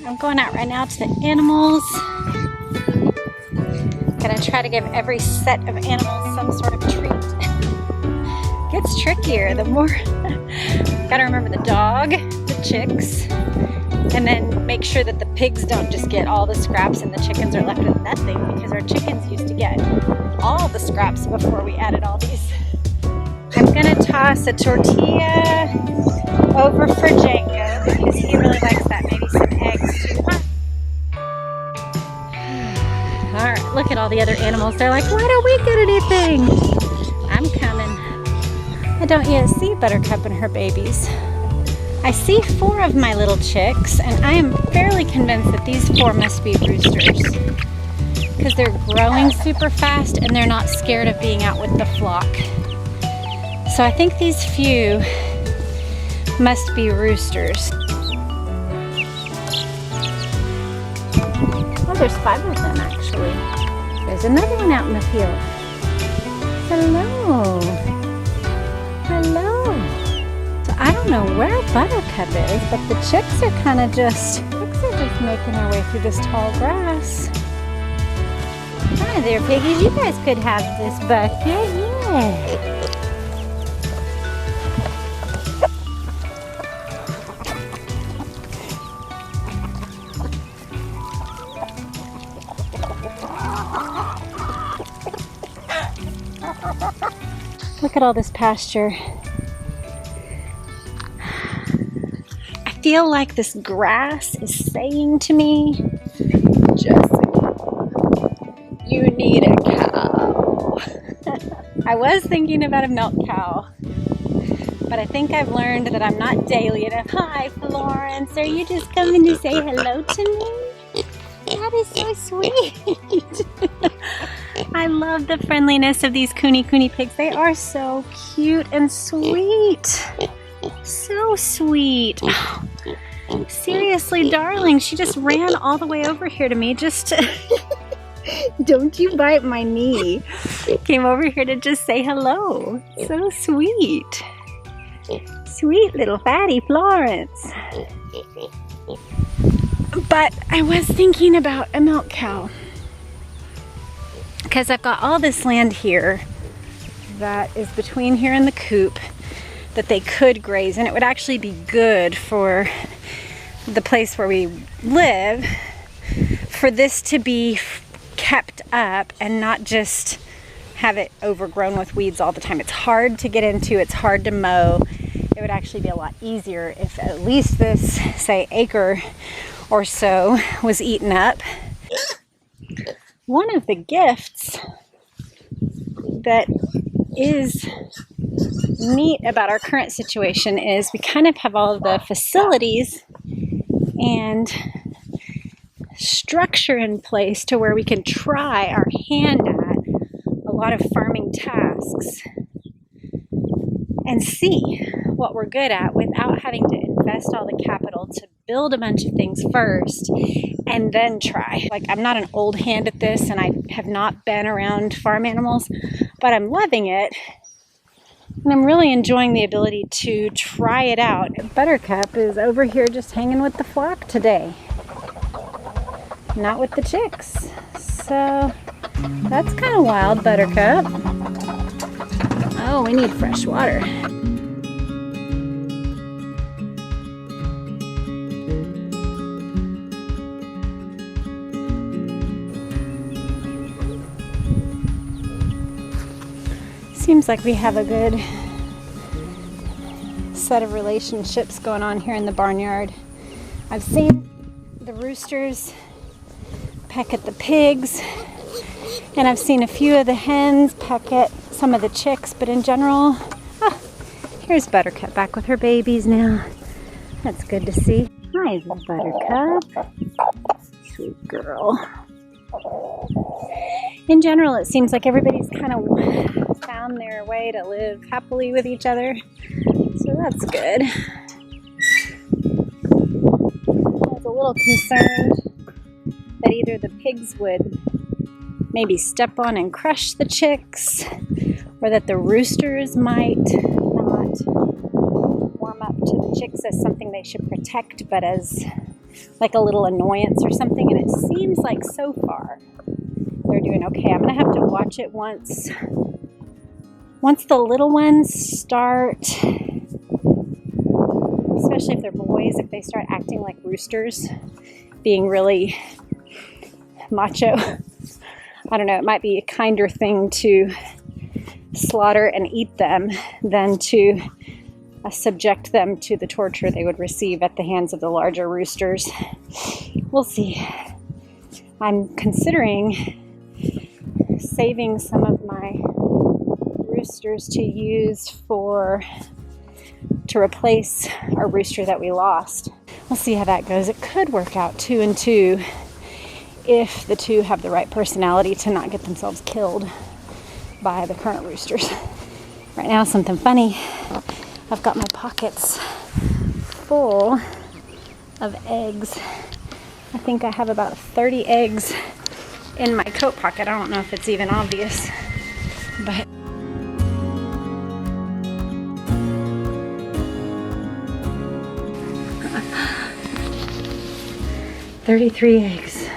I'm going out right now to the animals. Gonna try to give every set of animals some sort of treat. Gets trickier the more. Gotta remember the dog, the chicks, and then make sure that the pigs don't just get all the scraps and the chickens are left with nothing, because our chickens used to get all the scraps before we added all these. I'm gonna toss a tortilla over for Jacob because he really likes that. Maybe some eggs too. Alright, look at all the other animals. They're like, why don't we get anything? I'm coming. I don't yet see Buttercup and her babies. I see 4 of my little chicks, and I am fairly convinced that these 4 must be roosters because they're growing super fast and they're not scared of being out with the flock. So I think these few must be roosters. Oh, there's 5 of them actually. There's another one out in the field. Hello. Hello. So I don't know where Buttercup is, but the chicks are kind of just, making their way through this tall grass. Hi there, piggies. You guys could have this bucket. Yeah. Look at all this pasture. I feel like this grass is saying to me, Jessica, you need a cow. I was thinking about a milk cow, but I think I've learned that I'm not daily enough. Hi, Florence. Are you just coming to say hello to me? That is so sweet. I love the friendliness of these KuneKune pigs. They are so cute and sweet. So sweet. Seriously, darling, she just ran all the way over here to me just to... Don't you bite my knee. Came over here to just say hello. So sweet. Sweet little fatty Florence. But I was thinking about a milk cow, because I've got all this land here that is between here and the coop that they could graze, and it would actually be good for the place where we live for this to be kept up and not just have it overgrown with weeds all the time. It's hard to get into, it's hard to mow. It would actually be a lot easier if at least this, say, acre or so was eaten up. One of the gifts that is neat about our current situation is we kind of have all of the facilities and structure in place to where we can try our hand at a lot of farming tasks and see what we're good at without having to invest all the capital to build a bunch of things first and then try. Like, I'm not an old hand at this, and I have not been around farm animals, but I'm loving it. And I'm really enjoying the ability to try it out. Buttercup is over here just hanging with the flock today, not with the chicks. So that's kind of wild, Buttercup. Oh, we need fresh water. Seems like we have a good set of relationships going on here in the barnyard. I've seen the roosters peck at the pigs, and I've seen a few of the hens peck at some of the chicks, but in general, here's Buttercup back with her babies now. That's good to see. Hi, Buttercup. Sweet girl. In general, it seems like everybody's kind of found their way to live happily with each other, so that's good. I was a little concerned that either the pigs would maybe step on and crush the chicks, or that the roosters might not warm up to the chicks as something they should protect, but as like a little annoyance or something, and it seems like so far they're doing okay. I'm gonna have to watch it once the little ones start, especially if they're boys, if they start acting like roosters, being really macho. I don't know, it might be a kinder thing to slaughter and eat them than to subject them to the torture they would receive at the hands of the larger roosters. We'll see. I'm considering saving some of my roosters to use to replace our rooster that we lost. We'll see how that goes. It could work out 2 and 2 if the two have the right personality to not get themselves killed by the current roosters. Right now, something funny. I've got my pockets full of eggs. I think I have about 30 eggs in my coat pocket. I don't know if it's even obvious, but 33 eggs.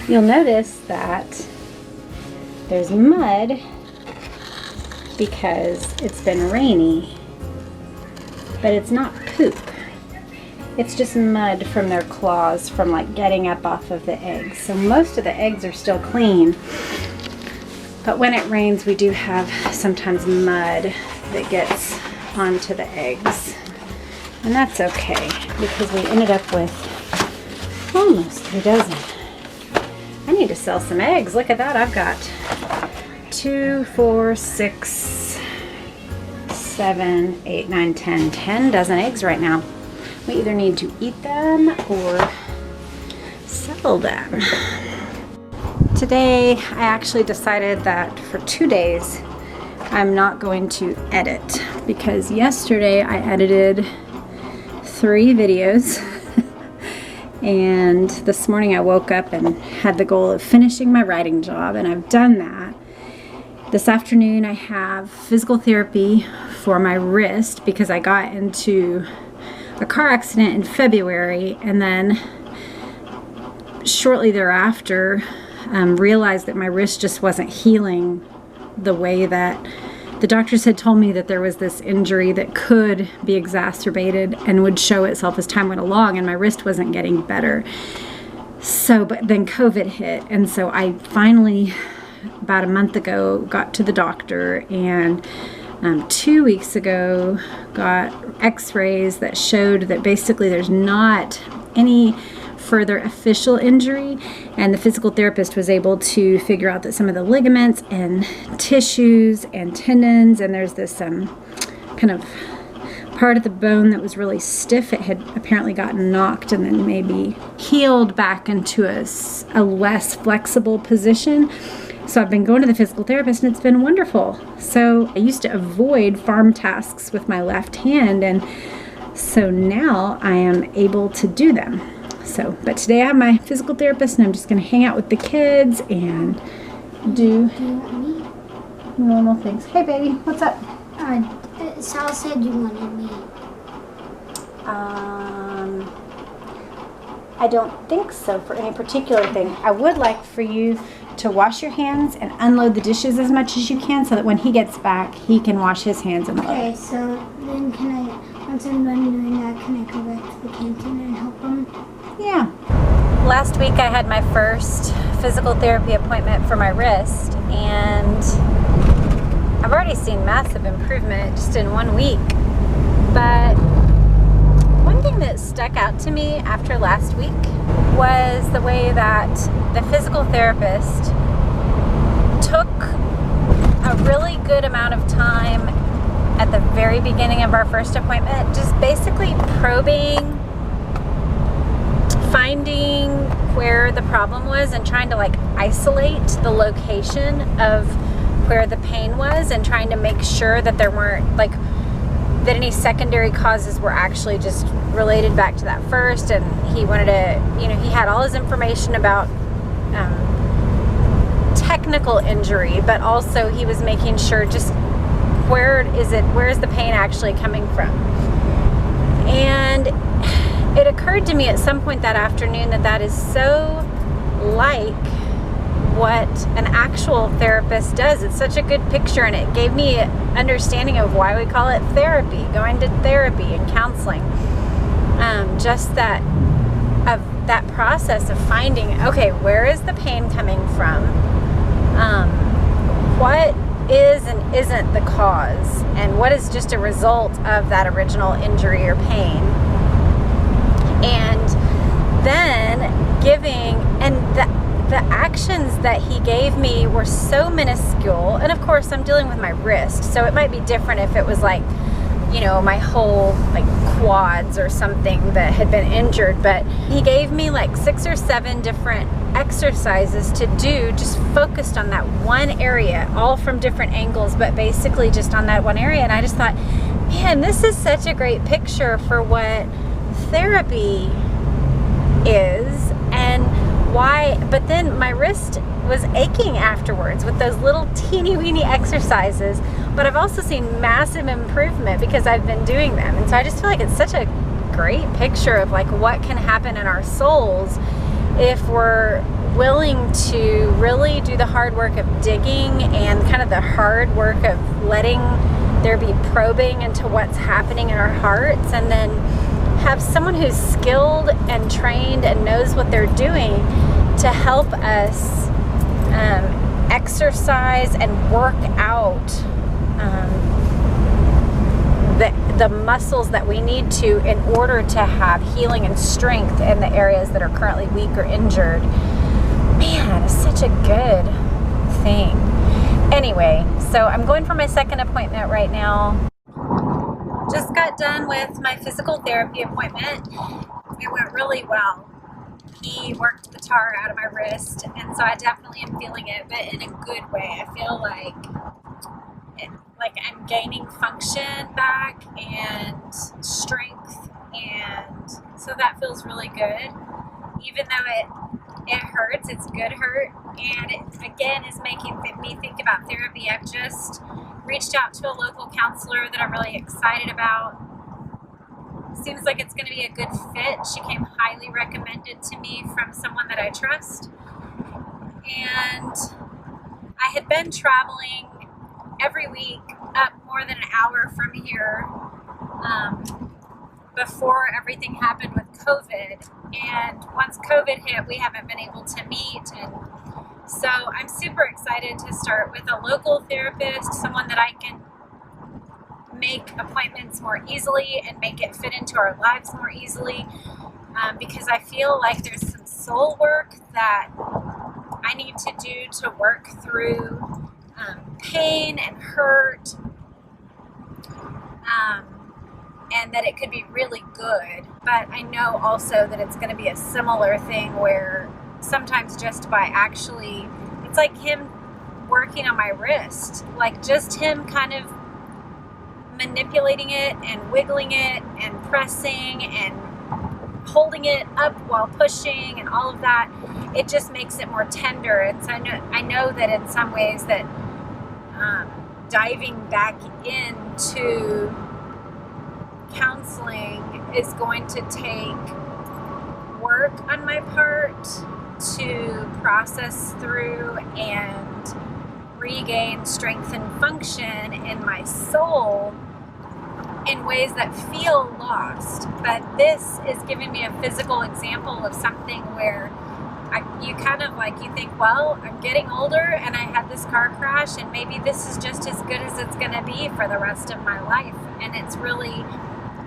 You'll notice that there's mud because it's been rainy, but it's not poop. It's just mud from their claws from like getting up off of the eggs. So most of the eggs are still clean, but when it rains we do have sometimes mud that gets onto the eggs, and that's okay because we ended up with almost 3 dozen. I need to sell some eggs. Look at that. I've got 2, 4, 6, 7, 8, 9, 10 dozen eggs right now. We either need to eat them or sell them. Today I actually decided that for 2 days I'm not going to edit, because yesterday I edited 3 videos and this morning I woke up and had the goal of finishing my writing job, and I've done that. This afternoon I have physical therapy for my wrist because I got into a car accident in February, and then shortly thereafter realized that my wrist just wasn't healing the way that the doctors had told me that there was this injury that could be exacerbated and would show itself as time went along, and my wrist wasn't getting better. So, but then COVID hit, and so I finally, about a month ago, got to the doctor, and 2 weeks ago got x-rays that showed that basically there's not any further official injury, and the physical therapist was able to figure out that some of the ligaments and tissues and tendons, and there's this kind of part of the bone that was really stiff. It had apparently gotten knocked and then maybe healed back into a less flexible position. So I've been going to the physical therapist, and it's been wonderful. So I used to avoid farm tasks with my left hand, and so now I am able to do them. So, but today I have my physical therapist, and I'm just going to hang out with the kids and do normal things. Hey baby, what's up? Sal said you wanted me. I don't think so for any particular thing. I would like for you to wash your hands and unload the dishes as much as you can, so that when he gets back, he can wash his hands and load. Okay, so then once I'm done doing that, can I go back to the canteen and help him? Yeah. Last week I had my first physical therapy appointment for my wrist, and I've already seen massive improvement just in 1 week. But one thing that stuck out to me after last week was the way that the physical therapist took a really good amount of time at the very beginning of our first appointment, just basically probing, finding where the problem was and trying to like isolate the location of where the pain was, and trying to make sure that there weren't like that any secondary causes were actually just related back to that first. And he wanted to, you know, he had all his information about technical injury, but also he was making sure just where is the pain actually coming from. And it occurred to me at some point that afternoon that that is so like what an actual therapist does. It's such a good picture, and it gave me an understanding of why we call it therapy, going to therapy and counseling. Just that process of finding, okay, where is the pain coming from? What is and isn't the cause, and what is just a result of that original injury or pain? And then giving, and the actions that he gave me were so minuscule. And of course I'm dealing with my wrist, so it might be different if it was like, you know, my whole like quads or something that had been injured. But he gave me like 6 or 7 different exercises to do, just focused on that one area, all from different angles, but basically just on that one area. And I just thought, man, this is such a great picture for what therapy is and why. But then my wrist was aching afterwards with those little teeny weeny exercises, but I've also seen massive improvement because I've been doing them. And so I just feel like it's such a great picture of like what can happen in our souls if we're willing to really do the hard work of digging and kind of the hard work of letting there be probing into what's happening in our hearts, and then have someone who's skilled and trained and knows what they're doing to help us exercise and work out the muscles that we need to in order to have healing and strength in the areas that are currently weak or injured. Man, it's such a good thing. Anyway, so I'm going for my second appointment right now. Just got done with my physical therapy appointment. It went really well. He worked the tar out of my wrist, and so I definitely am feeling it, but in a good way. I feel like I'm gaining function back and strength, and so that feels really good. Even though it hurts, it's good hurt, and it again is making me think about therapy. I've just reached out to a local counselor that I'm really excited about. Seems like it's going to be a good fit. She came highly recommended to me from someone that I trust. And I had been traveling every week up more than an hour from here before everything happened with COVID. And once COVID hit, we haven't been able to meet. And so I'm super excited to start with a local therapist, someone that I can make appointments more easily and make it fit into our lives more easily, because I feel like there's some soul work that I need to do to work through pain and hurt, and that it could be really good. But I know also that it's going to be a similar thing where sometimes just by actually, it's like him working on my wrist, like just him kind of manipulating it and wiggling it and pressing and holding it up while pushing and all of that, it just makes it more tender. And so I know that in some ways that diving back into counseling is going to take work on my part to process through and regain strength and function in my soul in ways that feel lost. But this is giving me a physical example of something where you kind of like, you think, well, I'm getting older and I had this car crash, and maybe this is just as good as it's going to be for the rest of my life. And it's really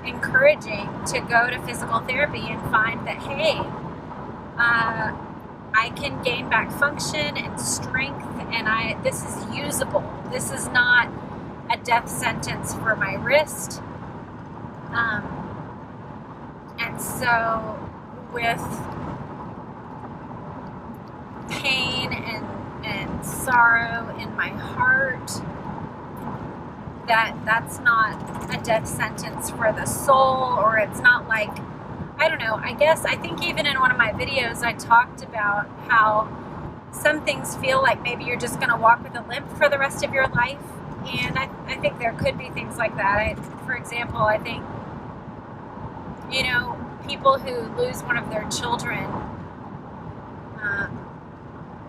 encouraging to go to physical therapy and find that, hey, I can gain back function and strength, and this is usable. This is not a death sentence for my wrist. And so with pain and sorrow in my heart, that's not a death sentence for the soul, or it's not like, I don't know, I think even in one of my videos I talked about how some things feel like maybe you're just going to walk with a limp for the rest of your life. And I think there could be things like that. For example, I think, people who lose one of their children,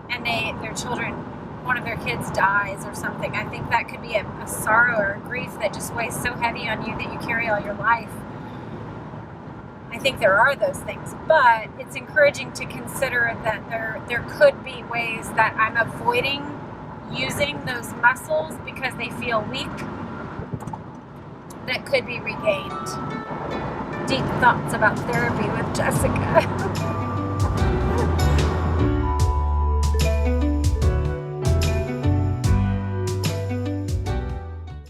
and one of their kids dies or something. I think that could be a sorrow or a grief that just weighs so heavy on you that you carry all your life. I think there are those things, but it's encouraging to consider that there could be ways that I'm avoiding using those muscles because they feel weak that could be regained. Deep thoughts about therapy with Jessica.